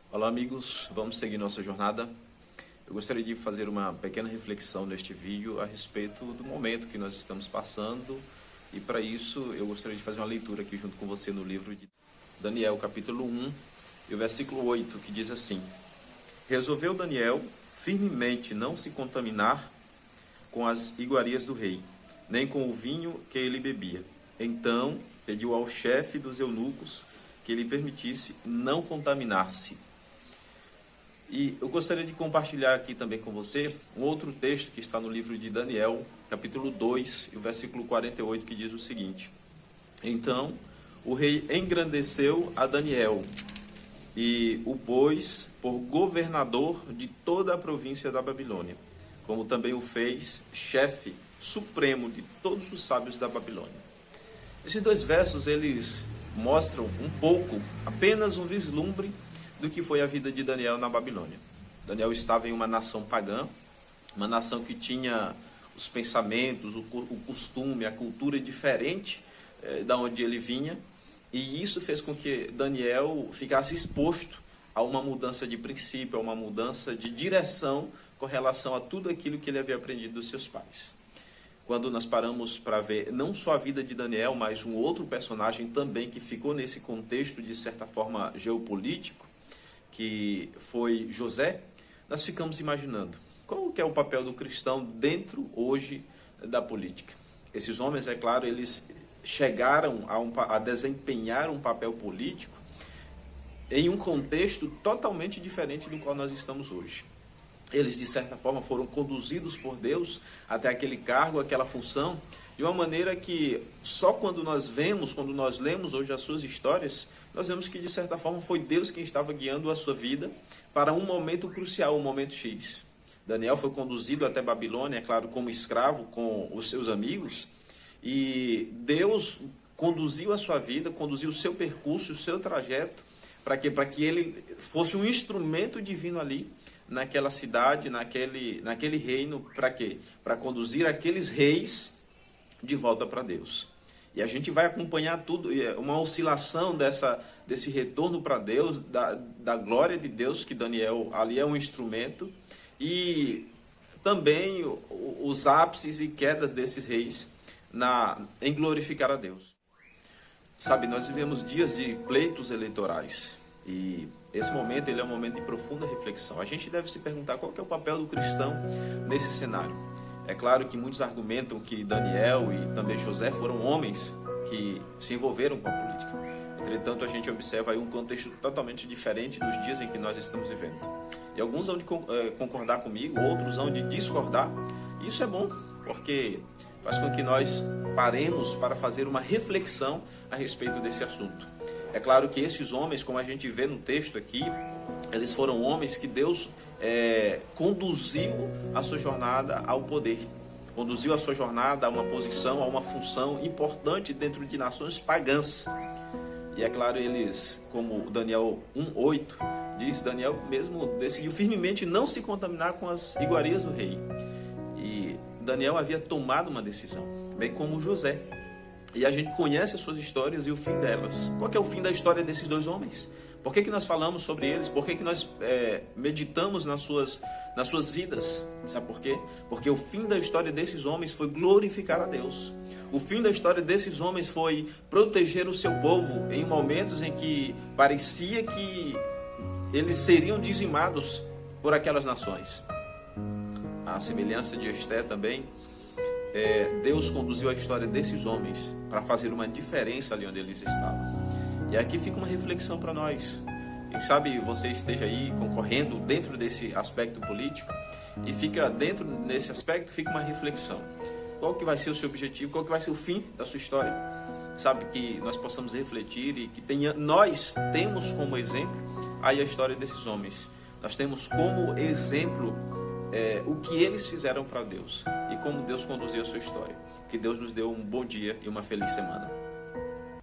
Olá amigos, vamos seguir nossa jornada. Eu gostaria de fazer uma pequena reflexão neste vídeo a respeito do momento que nós estamos passando, e para isso eu gostaria de fazer uma leitura aqui junto com você no livro de Daniel, capítulo 1, e o versículo 8, que diz assim: Resolveu Daniel firmemente não se contaminar com as iguarias do rei, nem com o vinho que ele bebia. Então pediu ao chefe dos eunucos que lhe permitisse não contaminar-se. E eu gostaria de compartilhar aqui também com você um outro texto que está no livro de Daniel, capítulo 2, e o versículo 48, que diz o seguinte: Então o rei engrandeceu a Daniel e o pôs por governador de toda a província da Babilônia, como também o fez chefe supremo de todos os sábios da Babilônia. Esses dois versos, eles mostram um pouco, apenas um vislumbre do que foi a vida de Daniel na Babilônia. Daniel estava em uma nação pagã, uma nação que tinha os pensamentos, o costume, a cultura diferente da onde ele vinha, e isso fez com que Daniel ficasse exposto a uma mudança de princípio, a uma mudança de direção com relação a tudo aquilo que ele havia aprendido dos seus pais. Quando nós paramos para ver não só a vida de Daniel, mas um outro personagem também que ficou nesse contexto de certa forma geopolítico, que foi José, nós ficamos imaginando qual que é o papel do cristão dentro hoje da política. Esses homens, é claro, eles chegaram a desempenhar um papel político em um contexto totalmente diferente do qual nós estamos hoje. Eles, de certa forma, foram conduzidos por Deus até aquele cargo, aquela função, de uma maneira que só quando nós lemos hoje as suas histórias, nós vemos que, de certa forma, foi Deus quem estava guiando a sua vida para um momento crucial, um momento X. Daniel foi conduzido até Babilônia, é claro, como escravo com os seus amigos, e Deus conduziu a sua vida, conduziu o seu percurso, o seu trajeto, para quê? Para que ele fosse um instrumento divino ali, naquela cidade, naquele reino, para quê? Para conduzir aqueles reis de volta para Deus. E a gente vai acompanhar tudo, uma oscilação desse retorno para Deus, da glória de Deus, que Daniel ali é um instrumento, e também os ápices e quedas desses reis em glorificar a Deus. Sabe, nós vivemos dias de pleitos eleitorais, e esse momento ele é um momento de profunda reflexão. A gente deve se perguntar qual que é o papel do cristão nesse cenário. É claro que muitos argumentam que Daniel e também José foram homens que se envolveram com a política. Entretanto, a gente observa aí um contexto totalmente diferente dos dias em que nós estamos vivendo. E alguns vão de concordar comigo, outros vão de discordar. E isso é bom, porque faz com que nós paremos para fazer uma reflexão a respeito desse assunto. É claro que esses homens, como a gente vê no texto aqui, eles foram homens que Deus conduziu a sua jornada ao poder, conduziu a sua jornada a uma posição, a uma função importante dentro de nações pagãs. E é claro, eles, como Daniel 1:8 diz, Daniel mesmo decidiu firmemente não se contaminar com as iguarias do rei. E Daniel havia tomado uma decisão, bem como José. E a gente conhece as suas histórias e o fim delas. Qual que é o fim da história desses dois homens? Por que nós falamos sobre eles? Por que nós meditamos nas suas vidas? Sabe por quê? Porque o fim da história desses homens foi glorificar a Deus. O fim da história desses homens foi proteger o seu povo em momentos em que parecia que eles seriam dizimados por aquelas nações. A semelhança de Esté também, Deus conduziu a história desses homens para fazer uma diferença ali onde eles estavam. E aqui fica uma reflexão para nós. Quem sabe você esteja aí concorrendo dentro desse aspecto político, e fica dentro desse aspecto, fica uma reflexão. Qual que vai ser o seu objetivo? Qual que vai ser o fim da sua história? Sabe, que nós possamos refletir e que nós temos como exemplo aí a história desses homens. Nós temos como exemplo o que eles fizeram para Deus e como Deus conduziu a sua história. Que Deus nos dê um bom dia e uma feliz semana.